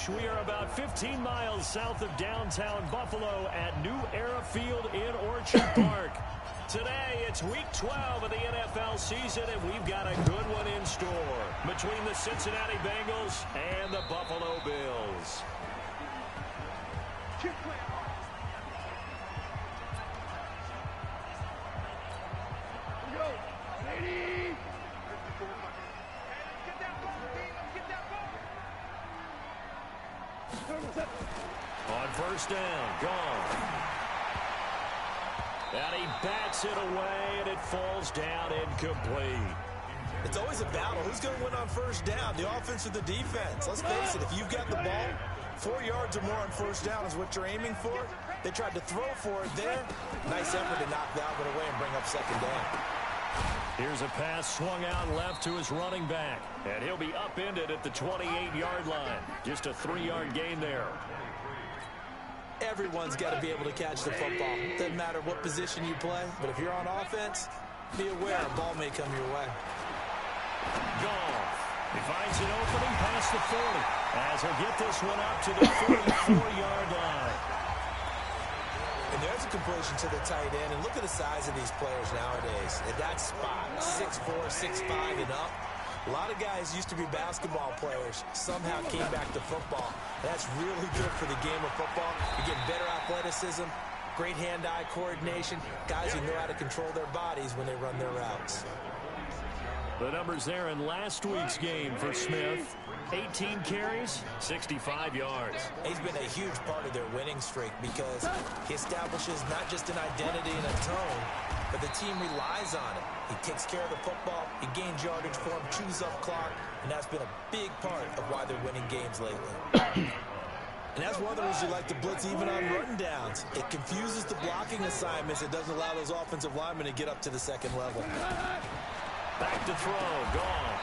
Coach. We are about 15 miles south of downtown Buffalo at New Era Field in Orchard Park. Today, it's Week 12 of the NFL season, and we've got a good one in store between the Cincinnati Bengals and the Buffalo Bills. On first down, gone. And he bats it away, and it falls down incomplete. It's always a battle. Who's going to win on first down, the offense or the defense? Let's face it, if you've got the ball, 4 yards or more on first down is what you're aiming for. They tried to throw for it there. Nice effort to knock that one away and bring up second down. Here's a pass swung out left to his running back, and he'll be upended at the 28-yard line. Just a 3-yard gain there. Everyone's got to be able to catch the football. Doesn't matter what position you play, but if you're on offense, be aware a ball may come your way. Goff. He finds an opening past the 40 as he'll get this one up to the 44-yard line. And there's a completion to the tight end. And look at the size of these players nowadays. At that spot, 6'4", 6'5", and up. A lot of guys used to be basketball players. Somehow came back to football. That's really good for the game of football. You're getting better athleticism, great hand-eye coordination, guys who know how to control their bodies when they run their routes. The numbers there in last week's game for Smith. 18 carries, 65 yards. He's been a huge part of their winning streak because he establishes not just an identity and a tone, but the team relies on it. He takes care of the football, he gains yardage for him, chews up clock, and that's been a big part of why they're winning games lately. And that's one of the reasons you like to blitz even on run downs. It confuses the blocking assignments. It doesn't allow those offensive linemen to get up to the second level. Back to throw, gone.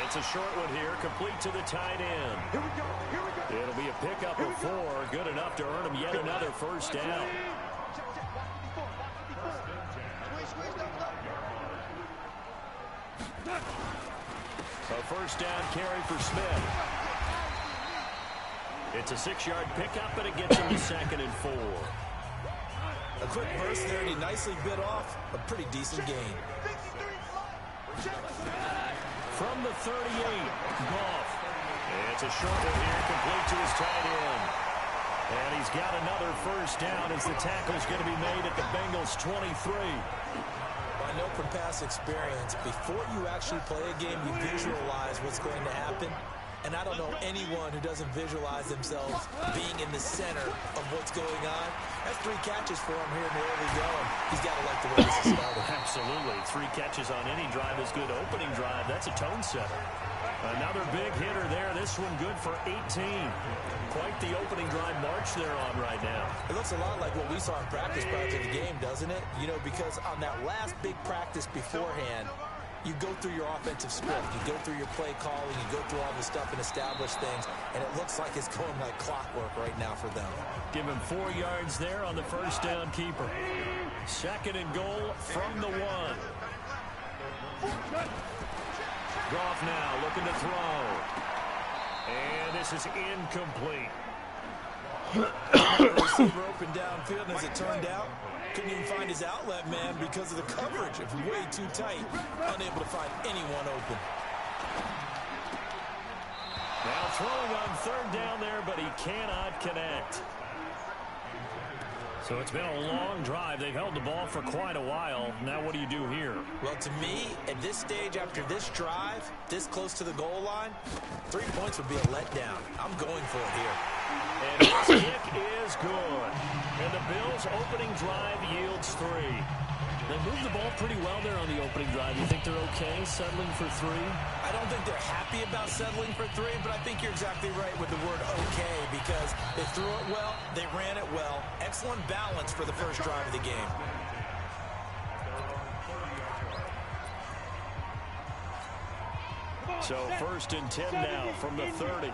It's a short one here, complete to the tight end. It'll be a pickup of 4, good enough to earn him yet another first down. A first down carry for Smith. It's a 6-yard pickup, and it gets him to 2nd and 4. A quick burst there, and he nicely bit off a pretty decent gain. From the 38, Goff. It's a short one here, complete to his tight end. And he's got another first down as the tackle's going to be made at the Bengals' 23. I know from past experience, before you actually play a game, you visualize what's going to happen. And I don't know anyone who doesn't visualize themselves being in the center of what's going on. That's 3 catches for him here in the early going. He's got to like the way this is started. Absolutely. 3 catches on any drive is good. Opening drive, that's a tone setter. Another big hitter there. This one good for 18. Quite the opening drive march they're on right now. It looks a lot like what we saw in practice prior to the game, doesn't it? You know, because on that last big practice beforehand, you go through your offensive script, you go through your play calling, you go through all the stuff and establish things, and it looks like it's going like clockwork right now for them. Give him 4 yards there on the first down keeper. 2nd and goal from the 1. Goff now looking to throw. And this is incomplete. Receiver open downfield, and as it turned out, couldn't even find his outlet man because of the coverage. It was way too tight, unable to find anyone open. Now throwing on 3rd down there, but he cannot connect. So it's been a long drive. They've held the ball for quite a while. Now what do you do here? Well, to me, at this stage, after this drive, this close to the goal line, 3 points would be a letdown. I'm going for it here. And his kick is good. And the Bills' opening drive yields 3. They moved the ball pretty well there on the opening drive. You think they're okay settling for 3? I don't think they're happy about settling for 3, but I think you're exactly right with the word okay because they threw it well, they ran it well. Excellent balance for the first drive of the game. So 1st and 10 now from the 30.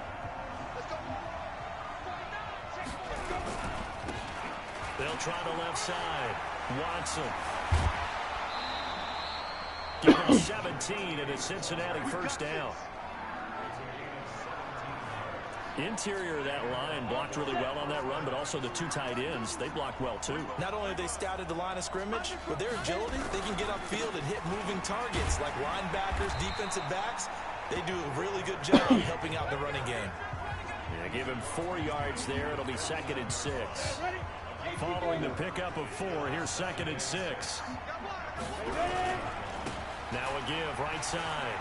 They'll try the left side. Watson. Give him 17 and a Cincinnati first down. Interior of that line blocked really well on that run, but also the two tight ends, they blocked well too. Not only have they scouted the line of scrimmage, with their agility, they can get upfield and hit moving targets like linebackers, defensive backs. They do a really good job helping out the running game. Yeah, give him 4 yards there. It'll be 2nd and 6. Following the pickup of 4, here's 2nd and 6. Now a give right side.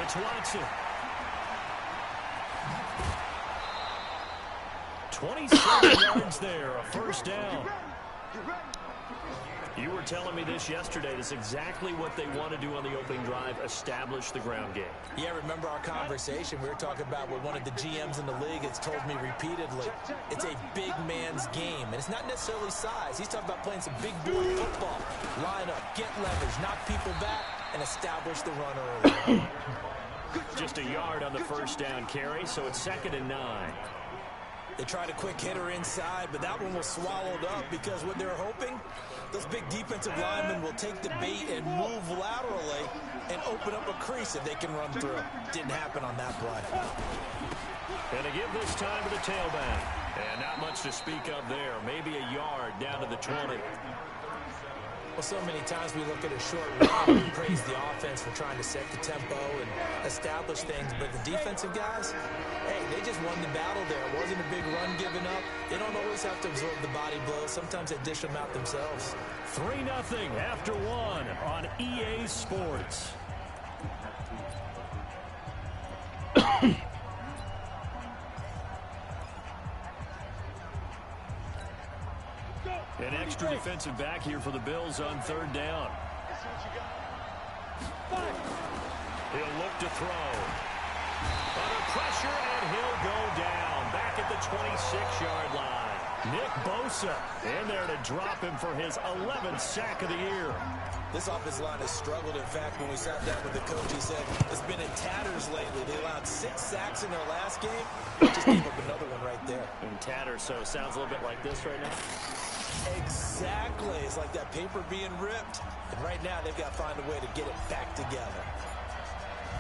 It's Watson. 27 yards there, a first down. You were telling me this yesterday. This is exactly what they want to do on the opening drive, establish the ground game. Yeah, remember our conversation? We were talking about what one of the GMs in the league has told me repeatedly. It's a big man's game, and it's not necessarily size. He's talking about playing some big boy football. Line up, get leverage, knock people back, and establish the run early. Just a yard on the first down carry, so it's 2nd and 9. They tried a quick hitter inside, but that one was swallowed up because what they're hoping, those big defensive linemen will take the bait and move laterally and open up a crease that they can run through. Didn't happen on that play. And to give this time to the tailback. And not much to speak of there. Maybe a yard down to the 20. Well, so many times we look at a short run and praise the offense for trying to set the tempo and establish things, but the defensive guys, hey, they just won the battle there. It wasn't a big run given up. They don't always have to absorb the body blows. Sometimes they dish them out themselves. 3-0 after 1 on EA Sports. An extra defensive back here for the Bills on 3rd down. He'll look to throw. Under pressure, and he'll go down. Back at the 26-yard line. Nick Bosa in there to drop him for his 11th sack of the year. This offensive line has struggled. In fact, when we sat down with the coach, he said it's been in tatters lately. They allowed 6 sacks in their last game. They just gave up another one right there. In tatters, so it sounds a little bit like this right now. Exactly. It's like that paper being ripped. And right now, they've got to find a way to get it back together.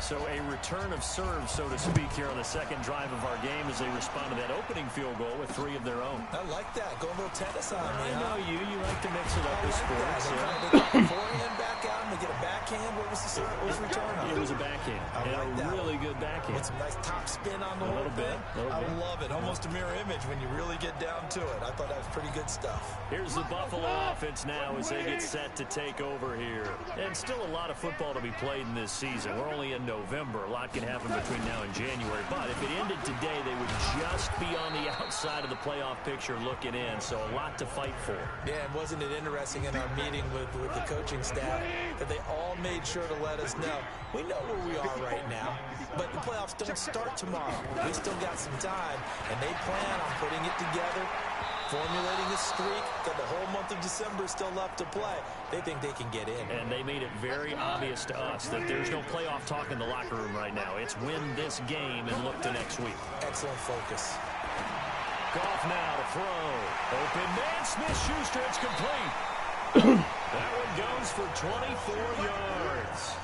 So a return of serve, so to speak, here on the second drive of our game as they respond to that opening field goal with 3 of their own. I like that. Go a little tennis on me. I know you. You like to mix it up with sports. They got the forehand back out, and they get a backhand. What was the return on? It was a backhand. And a really good backhand. With some nice top spin on the whole thing. I love it. Almost a mirror image when you really get down to it. I thought that was pretty good stuff. Here's the Buffalo offense now as they get set to take over here. And still a lot of football to be played in this season. We're only in November. A lot can happen between now and January. But if it ended today, they would just be on the outside of the playoff picture looking in. So a lot to fight for. Yeah, and wasn't it interesting in our meeting with the coaching staff that they all made sure to let us know, we know where we are right now, but the playoffs don't start tomorrow. We still got some time, and they plan on putting it together, formulating a streak, that the whole month of December is still left to play. They think they can get in. And they made it very obvious to us that there's no playoff talk in the locker room right now. It's win this game and look to next week. Excellent focus. Goff now to throw. Open man, Smith-Schuster, it's complete. That one goes for 24 yards.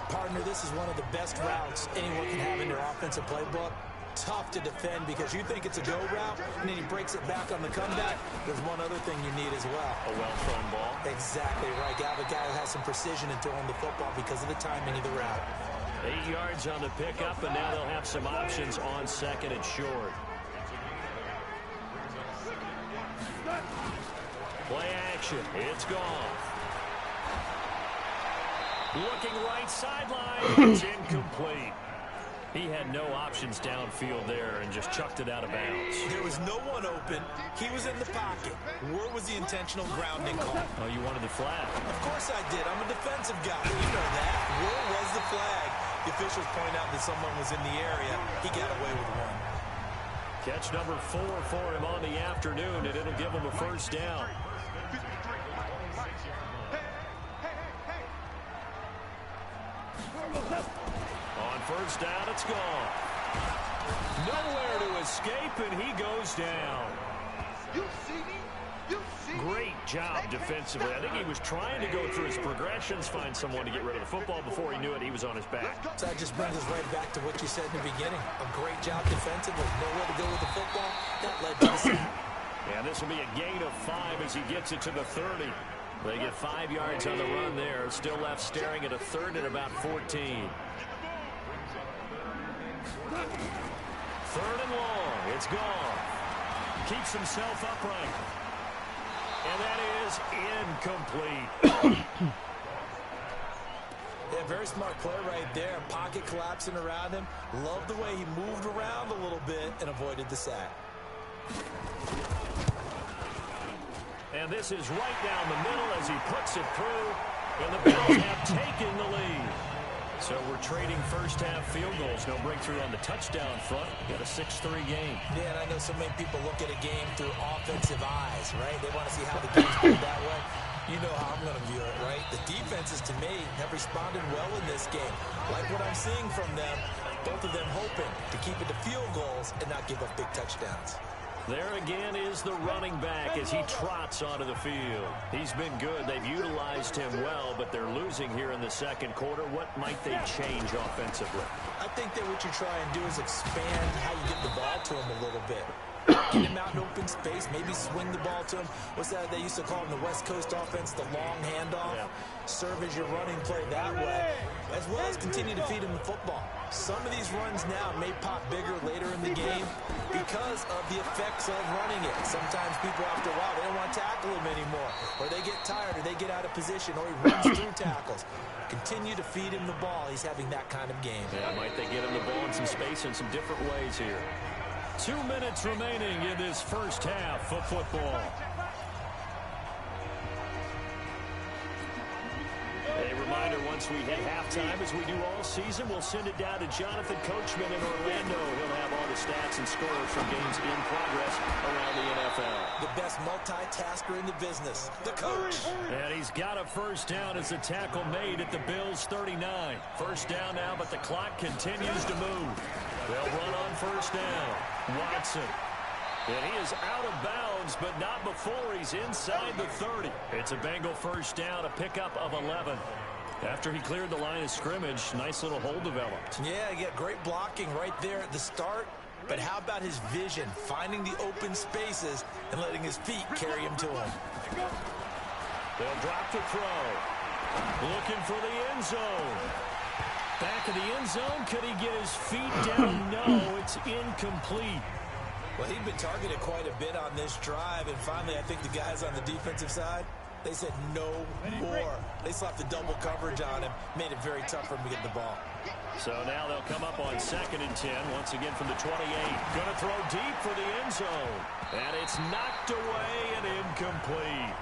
Partner, this is one of the best routes anyone can have in their offensive playbook. Tough to defend because you think it's a go route, and then he breaks it back on the comeback. There's one other thing you need as well. A well-thrown ball. Exactly right. You have a guy who has some precision in throwing the football because of the timing of the route. 8 yards on the pickup, and now they'll have some options on 2nd and short. Play action. It's gone. Looking right sideline. It's incomplete. He had no options downfield there and just chucked it out of bounds. There was no one open. He was in the pocket. Where was the intentional grounding call? Oh, you wanted the flag. Of course I did. I'm a defensive guy. You know that. Where was the flag? The officials point out that someone was in the area. He got away with one. Catch number 4 for him on the afternoon, and it'll give him a first down. On first down, it's gone. Nowhere to escape, and he goes down. You see me? You see Great job defensively. I think he was trying to go through his progressions, find someone to get rid of the football. Before he knew it, he was on his back. So that just brings us right back to what you said in the beginning. A great job defensively. Nowhere to go with the football. That led to the sack. And this will be a gain of 5 as he gets it to the 30. They get 5 yards on the run there. Still left staring at a 3rd and about 14. 3rd and long. It's gone. Keeps himself upright. And that is incomplete. Yeah, very smart play right there. Pocket collapsing around him. Loved the way he moved around a little bit and avoided the sack. And this is right down the middle as he puts it through. And the Bills have taken the lead. So we're trading first-half field goals. No breakthrough on the touchdown front. Got a 6-3 game. Yeah, and I know so many people look at a game through offensive eyes, right? They want to see how the game's played that way. You know how I'm going to view it, right? The defenses, to me, have responded well in this game. Like what I'm seeing from them, both of them hoping to keep it to field goals and not give up big touchdowns. There again is the running back as he trots onto the field. He's been good. They've utilized him well, but they're losing here in the second quarter. What might they change offensively? I think that what you try and do is expand how you get the ball to him a little bit. Get him out in open space, maybe swing the ball to him. What's that they used to call in the West Coast offense, the long handoff? Yeah. Serve as your running play that way, as well as continue to feed him the football. Some of these runs now may pop bigger later in the game because of the effects of running it. Sometimes people, after a while, they don't want to tackle him anymore, or they get tired, or they get out of position, or he runs through tackles. Continue to feed him the ball. He's having that kind of game. Yeah, might they get him the ball in some space in some different ways here. 2 minutes remaining in this first half of football. A reminder, once we hit halftime, as we do all season, we'll send it down to Jonathan Coachman in Orlando. He'll have all the stats and scores from games in progress around the NFL. The best multitasker in the business, the coach. And he's got a first down as the tackle made at the Bills' 39. First down now, but the clock continues to move. They'll run on first down. Watson. And he is out of bounds, but not before he's inside the 30. It's a Bengal first down, a pickup of 11. After he cleared the line of scrimmage, nice little hole developed. Yeah, he got great blocking right there at the start. But how about his vision, finding the open spaces and letting his feet carry him to him? They'll drop the throw. Looking for the end zone. Back of the end zone. Could he get his feet down? No, it's incomplete. Well, he'd been targeted quite a bit on this drive, and finally I think the guys on the defensive side, they said no more. They slapped the double coverage on him, made it very tough for him to get the ball. So now they'll come up on 2nd and 10, once again from the 28. Going to throw deep for the end zone. And it's knocked away and incomplete.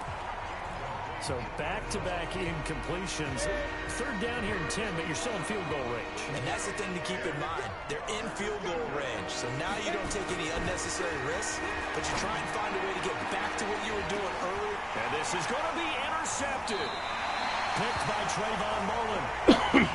So back-to-back incompletions. 3rd down here in 10, but you're still in field goal range. And that's the thing to keep in mind. They're in field goal range. So now you don't take any unnecessary risks, but you try and find a way to get back to what you were doing earlier. And this is going to be intercepted. Picked by Trayvon Mullen.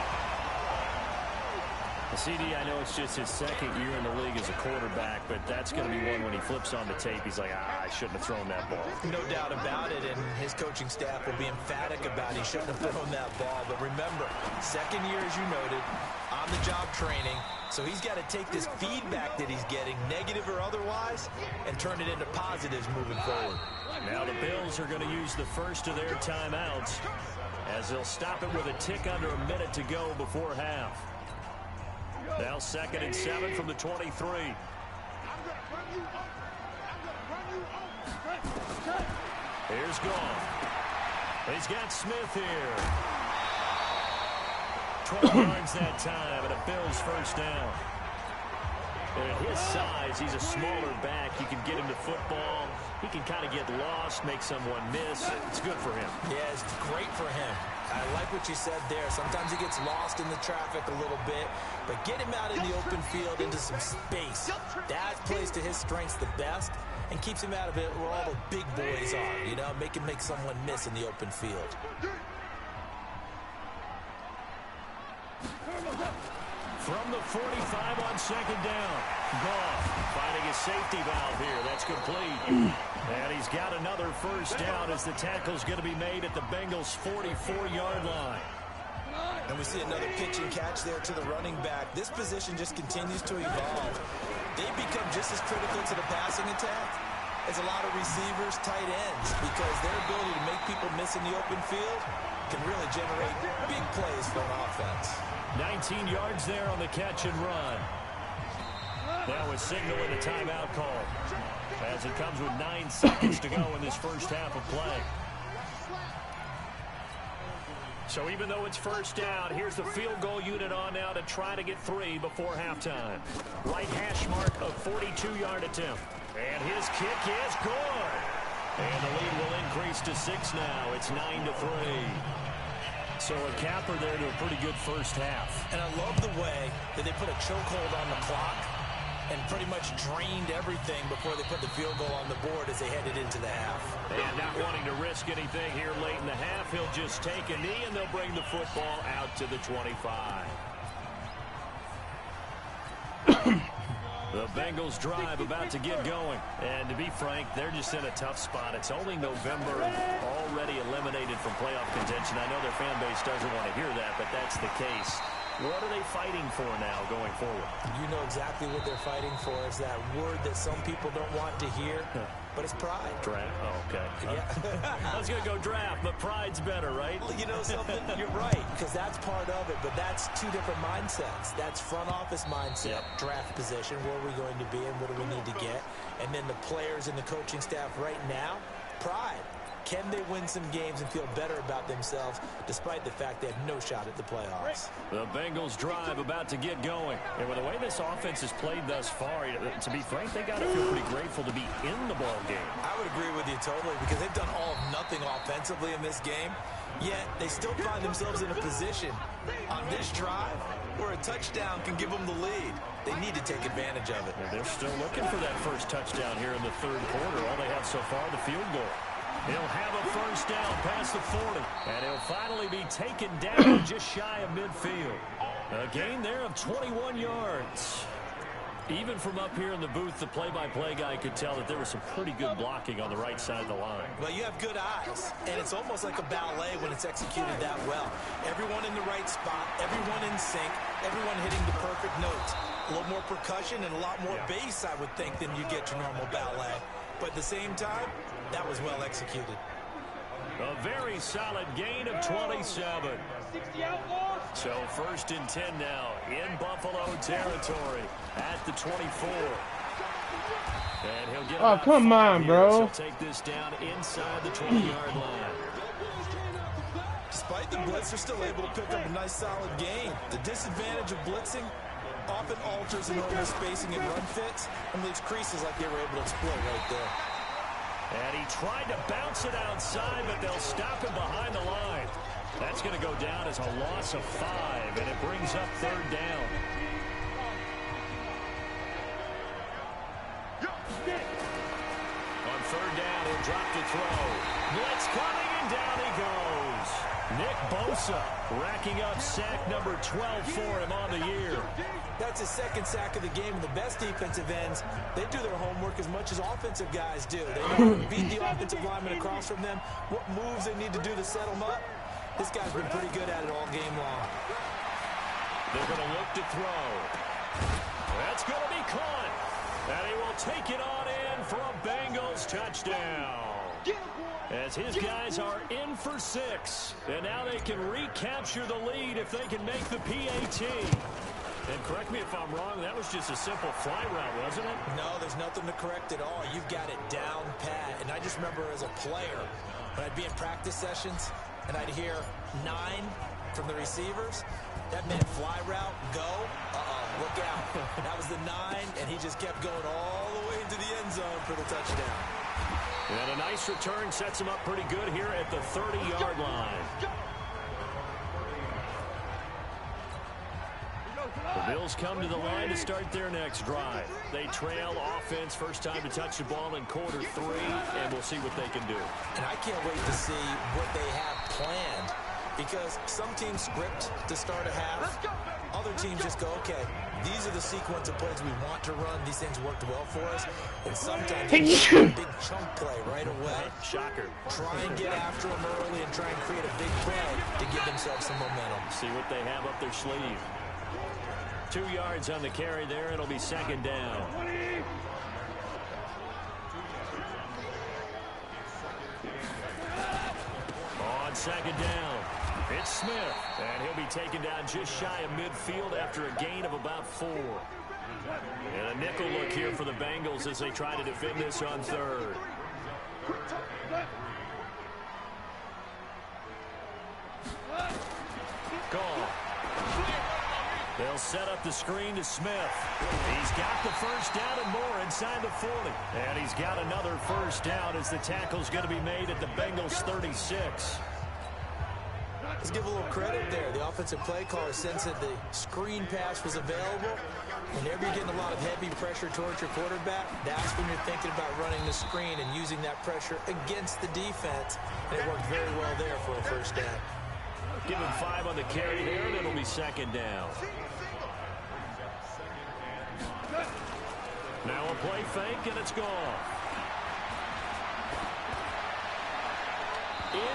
CD, I know it's just his 2nd year in the league as a quarterback, but that's going to be one when he flips on the tape. He's like, I shouldn't have thrown that ball. No doubt about it, and his coaching staff will be emphatic about he shouldn't have thrown that ball. But remember, 2nd year, as you noted, on-the-job training, so he's got to take this feedback that he's getting, negative or otherwise, and turn it into positives moving forward. Now the Bills are going to use the first of their timeouts as they'll stop it with a tick under a minute to go before half. Now 2nd and 7 from the 23. Here's Goff. He's got Smith here. 12 yards that time, and a Bills first down. And at his size, he's a smaller back. You can get him to football. He can kind of get lost, make someone miss. It's good for him. Yeah, it's great for him. I like what you said there. Sometimes he gets lost in the traffic a little bit, but get him out in the open field into some space. That plays to his strengths the best and keeps him out of it where all the big boys are, you know, make him make someone miss in the open field. From the 45 on second down. Goff finding a safety valve here. That's complete. And he's got another first down as the tackle's going to be made at the Bengals' 44-yard line. And we see another pitch and catch there to the running back. This position just continues to evolve. They become just as critical to the passing attack as a lot of receivers, tight ends, because their ability to make people miss in the open field can really generate big plays for an offense. 19 yards there on the catch and run. Now a signal and a timeout call as it comes with 9 seconds to go in this first half of play. So even though it's first down, here's the field goal unit on now to try to get 3 before halftime. Right hash mark of 42-yard attempt. And his kick is good. And the lead will increase to 6 now. It's 9-3. So a capper there to a pretty good first half. And I love the way that they put a chokehold on the clock and pretty much drained everything before they put the field goal on the board as they headed into the half. And not wanting to risk anything here late in the half, he'll just take a knee and they'll bring the football out to the 25. The Bengals drive about to get going. And to be frank, they're just in a tough spot. It's only November, already eliminated from playoff contention. I know their fan base doesn't want to hear that, but that's the case. What are they fighting for now going forward? You know exactly what they're fighting for. Is that word that some people don't want to hear, but it's pride. Draft. Oh, okay. Yeah. I was going to go draft, but pride's better, right? Well, you know something? You're right, because that's part of it, but that's two different mindsets. That's front office mindset, draft position, where are we going to be and what do we need to get? And then the players and the coaching staff right now, pride. Can they win some games and feel better about themselves despite the fact they have no shot at the playoffs? The Bengals drive about to get going. And with the way this offense has played thus far, to be frank, they got to feel pretty grateful to be in the ball game. I would agree with you totally because they've done all of nothing offensively in this game, yet they still find themselves in a position on this drive where a touchdown can give them the lead. They need to take advantage of it. And they're still looking for that first touchdown here in the third quarter. All they have so far, the field goal. He'll have a first down past the 40. And he'll finally be taken down just shy of midfield. A gain there of 21 yards. Even from up here in the booth, the play-by-play guy could tell that there was some pretty good blocking on the right side of the line. Well, you have good eyes, and it's almost like a ballet when it's executed that well. Everyone in the right spot, everyone in sync, everyone hitting the perfect notes. A little more percussion and a lot more bass, I would think, than you get your normal ballet. But at the same time, that was well executed. A very solid gain of 27. So first and 10 now in Buffalo territory at the 24. And he'll get oh, come on, bro. He'll take this down inside the 20-yard line. Despite the blitz, they're still able to pick up a nice solid gain. The disadvantage of blitzing often alters in normal spacing and run fits and leaves creases like they were able to exploit right there. And he tried to bounce it outside, but they'll stop him behind the line. That's going to go down as a loss of 5, and it brings up third down. On third down, he'll drop to throw. Blitz coming, and down he goes. Nick Bosa racking up sack number 12 for him on the year. That's his second sack of the game, and the best defensive ends, they do their homework as much as offensive guys do. They know how to beat the offensive lineman across from them, what moves they need to do to set them up. This guy's been pretty good at it all game long. They're going to look to throw. That's going to be caught. And he will take it on in for a Bengals touchdown. As his guys are in for 6. And now they can recapture the lead if they can make the PAT. And correct me if I'm wrong, that was just a simple fly route, wasn't it? No, there's nothing to correct at all. You've got it down pat. And I just remember as a player, when I'd be in practice sessions, and I'd hear 9 from the receivers, that meant fly route, go, look out. That was the 9, and he just kept going all the way into the end zone for the touchdown. And a nice return sets him up pretty good here at the 30-yard line. The Bills come to the line to start their next drive. They trail offense, first time to touch the ball in quarter 3, and we'll see what they can do. And I can't wait to see what they have planned, because some teams script to start a half. Other teams just go, okay, these are the sequence of plays we want to run. These things worked well for us. And sometimes they get a big chunk play right away. Shocker. Try and get after them early and try and create a big play to give themselves some momentum. See what they have up their sleeve. 2 yards on the carry there. It'll be second down. On second down, it's Smith. And he'll be taken down just shy of midfield after a gain of about 4. And a nickel look here for the Bengals as they try to defend this on third. Goal. They'll set up the screen to Smith. He's got the first down and more inside the 40. And he's got another first down as the tackle's going to be made at the Bengals 36. Let's give a little credit there. The offensive play caller sensed that the screen pass was available. Whenever you're getting a lot of heavy pressure towards your quarterback, that's when you're thinking about running the screen and using that pressure against the defense. And it worked very well there for a first down. Give him 5 on the carry there, and it'll be second down. Now a play fake, and it's gone.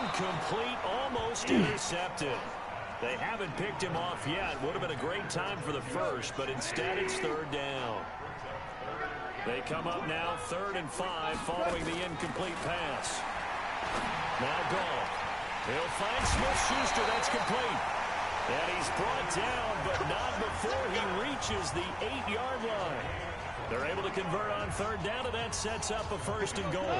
Incomplete, almost intercepted. They haven't picked him off yet. Would have been a great time for the first, but instead it's third down. They come up now 3rd and 5 following the incomplete pass. Now Goff. He'll find Smith-Schuster. That's complete. And he's brought down, but not before he reaches the 8-yard line. They're able to convert on third down, and that sets up a 1st and goal.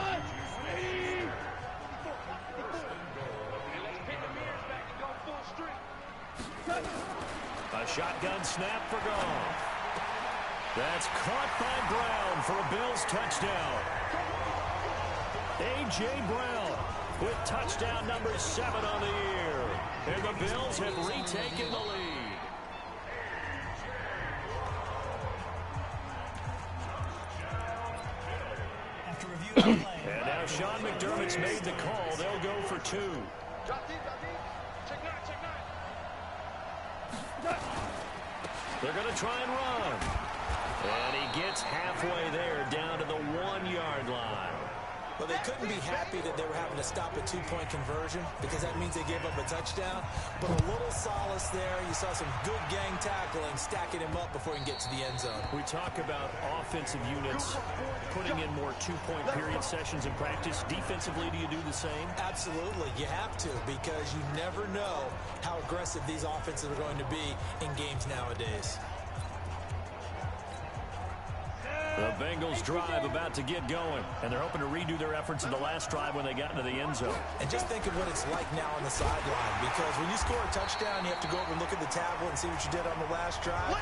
A shotgun snap for Goff. That's caught by Brown for a Bills touchdown. A.J. Brown with touchdown number 7 on the year. And the Bills have retaken the lead. And now Sean McDermott's made the call. They'll go for 2. They're going to try and run. And he gets halfway there, down to the 1-yard line. Well, they couldn't be happy that they were having to stop a 2-point conversion because that means they gave up a touchdown. But a little solace there. You saw some good gang tackling, stacking him up before he can get to the end zone. We talk about offensive units putting in more 2-point period sessions in practice. Defensively, do you do the same? Absolutely. You have to because you never know how aggressive these offenses are going to be in games nowadays. The Bengals drive about to get going, and they're hoping to redo their efforts in the last drive when they got into the end zone. And just think of what it's like now on the sideline, because when you score a touchdown, you have to go over and look at the tablet and see what you did on the last drive.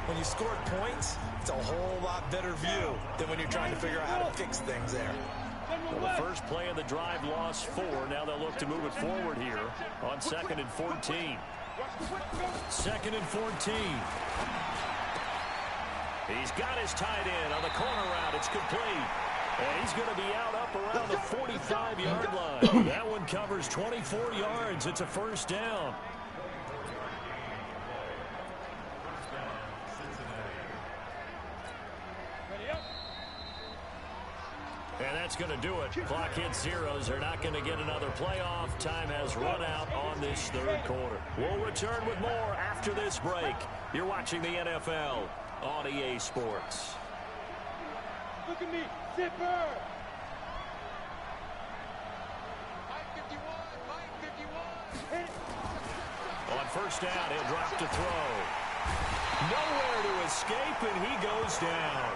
When you scored points, it's a whole lot better view than when you're trying to figure out how to fix things there. Well, the first play of the drive lost 4. Now they'll look to move it forward here on 2nd and 14. 2nd and 14. He's got his tight end on the corner route. It's complete. And he's going to be out up around the 45-yard line. That one covers 24 yards. It's a first down. And that's going to do it. Clock hits zeros. They're not going to get another playoff. Time has run out on this third quarter. We'll return with more after this break. You're watching the NFL on EA Sports. Look at me, Zipper! Mike 51. On first down, he'll drop to throw. Nowhere to escape, and he goes down.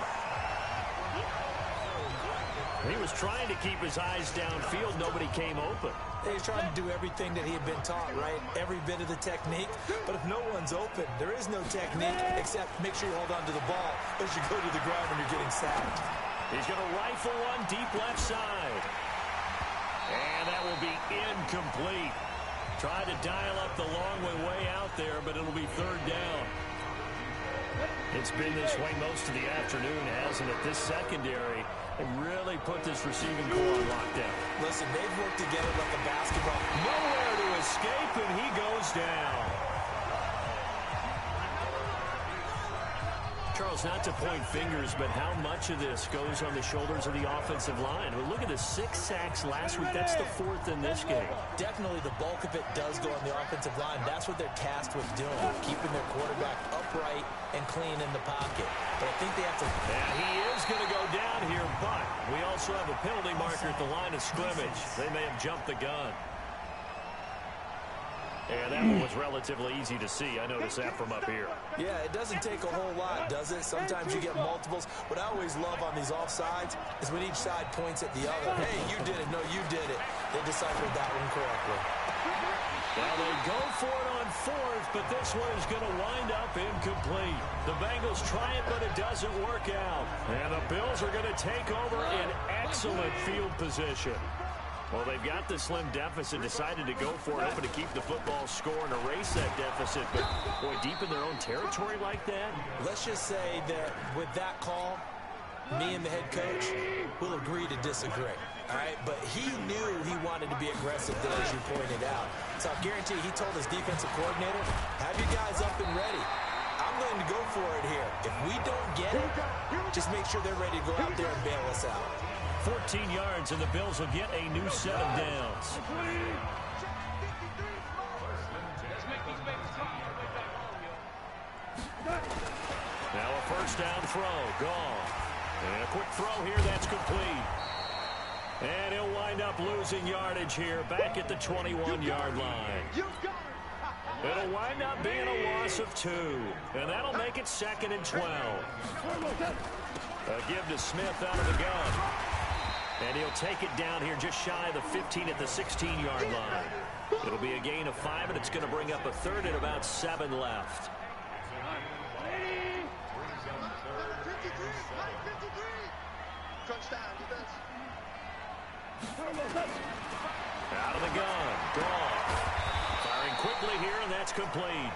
He was trying to keep his eyes downfield. Nobody came open. He's trying to do everything that he had been taught, right? Every bit of the technique. But if no one's open, there is no technique except make sure you hold on to the ball as you go to the ground when you're getting sacked. He's going to rifle one deep left side. And that will be incomplete. Tried to dial up the long way out there, but it'll be third down. It's been this way most of the afternoon, hasn't it? This secondary really put this receiving core on lockdown. Listen, they've worked together like a basketball. Nowhere to escape, and he goes down. Charles, not to point fingers, but how much of this goes on the shoulders of the offensive line? Well, look at the 6 sacks last week. That's the 4th in this game. Definitely the bulk of it does go on the offensive line. That's what they're tasked with doing, keeping their quarterback upright and clean in the pocket. But I think they have to... And he is going to go down here, but we also have a penalty marker at the line of scrimmage. They may have jumped the gun. And that one was relatively easy to see. I noticed that from up here. Yeah, it doesn't take a whole lot, does it? Sometimes you get multiples. What I always love on these offsides is when each side points at the other. Hey, you did it. No, you did it. They deciphered that one correctly. Well, they go for it on 4th, but this one is going to wind up incomplete. The Bengals try it, but it doesn't work out. And the Bills are going to take over in excellent field position. Well, they've got the slim deficit, decided to go for it, hoping to keep the football score and erase that deficit. But, boy, deep in their own territory like that? Let's just say that with that call, me and the head coach will agree to disagree. All right, but he knew he wanted to be aggressive there, as you pointed out. So I guarantee he told his defensive coordinator, have your guys up and ready. I'm going to go for it here. If we don't get it, just make sure they're ready to go out there and bail us out. 14 yards, and the Bills will get a new set of downs. Now a first down throw, gone. And a quick throw here, that's complete. And he'll wind up losing yardage here, back at the 21-yard line. It'll wind up being a loss of 2, and that'll make it 2nd and 12. A give to Smith out of the gun. And he'll take it down here just shy of the 15 at the 16-yard line. It'll be a gain of 5, and it's going to bring up a 3rd and about 7 left. Out of the gun. Gone. Firing quickly here, and that's complete.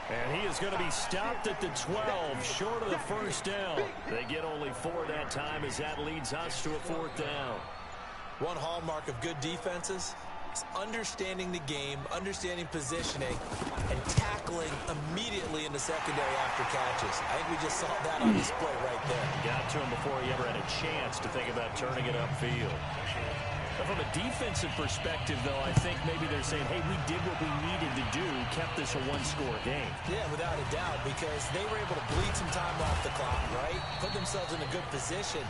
And he is going to be stopped at the 12, short of the first down. They get only 4 that time as that leads us to a 4th down. One hallmark of good defenses is understanding the game, understanding positioning, and tackling immediately in the secondary after catches. I think we just saw that on display right there. Got to him before he ever had a chance to think about turning it upfield. From a defensive perspective, though, I think maybe they're saying, hey, we did what we needed to do, kept this a 1-score game. Yeah, without a doubt, because they were able to bleed some time off the clock, right? Put themselves in a good position,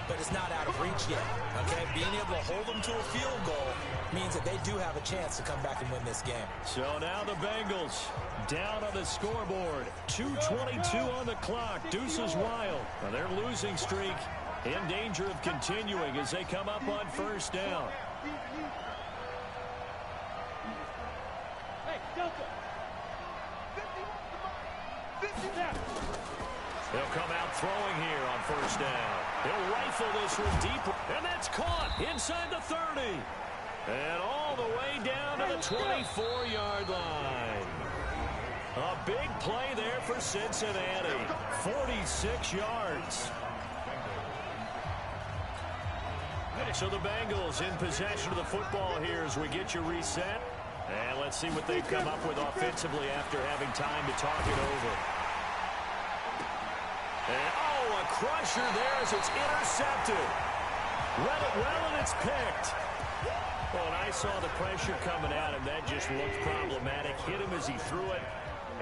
but it's not out of reach yet, okay? Being able to hold them to a field goal means that they do have a chance to come back and win this game. So now the Bengals down on the scoreboard. 2:22 on the clock. Deuces wild. Now their losing streak in danger of continuing as they come up on first down. They'll come out throwing here on first down. He'll rifle this one deep, and that's caught inside the 30. And all the way down to the 24-yard line. A big play there for Cincinnati. 46 yards. So the Bengals in possession of the football here as we get you reset. And let's see what they've come up with offensively after having time to talk it over. And, oh, a crusher there as it's intercepted. Read it well, and it's picked. Well, and I saw the pressure coming at him. That just looked problematic. Hit him as he threw it,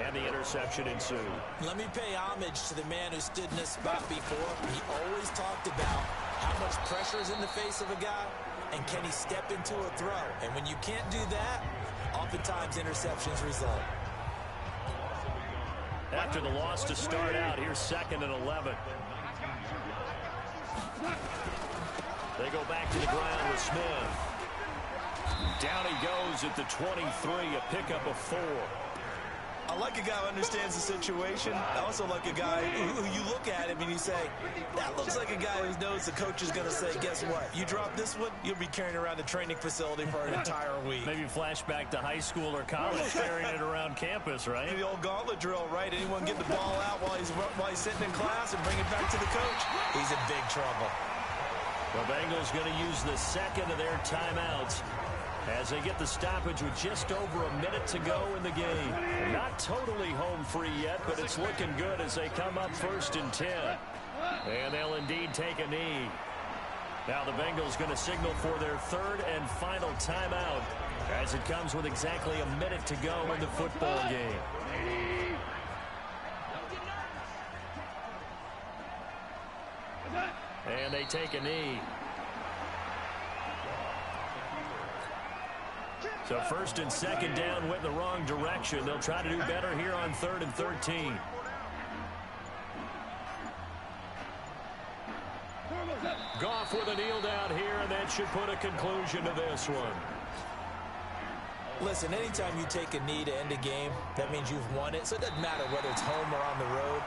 and the interception ensued. Let me pay homage to the man who stood in this spot before. He always talked about how much pressure is in the face of a guy, and can he step into a throw? And when you can't do that, oftentimes interceptions result. After the loss to start out, here's 2nd and 11. They go back to the ground with Smith. Down he goes at the 23, a pickup of 4. I like a guy who understands the situation. I also like a guy who you look at him and you say, that looks like a guy who knows the coach is going to say, guess what? You drop this one, you'll be carrying around the training facility for an entire week. Maybe flashback to high school or college, carrying it around campus, right? The old gauntlet drill, right? Anyone get the ball out while he's sitting in class and bring it back to the coach? He's in big trouble. The Bengals going to use the 2nd of their timeouts as they get the stoppage with just over a minute to go in the game. Not totally home free yet, but it's looking good as they come up 1st and 10. And they'll indeed take a knee. Now the Bengals going to signal for their 3rd and final timeout as it comes with exactly a minute to go in the football game. And they take a knee. So 1st and 2nd down went in the wrong direction. They'll try to do better here on 3rd and 13. Goff with a kneel down here, and that should put a conclusion to this one. Listen, anytime you take a knee to end a game, that means you've won it. So it doesn't matter whether it's home or on the road.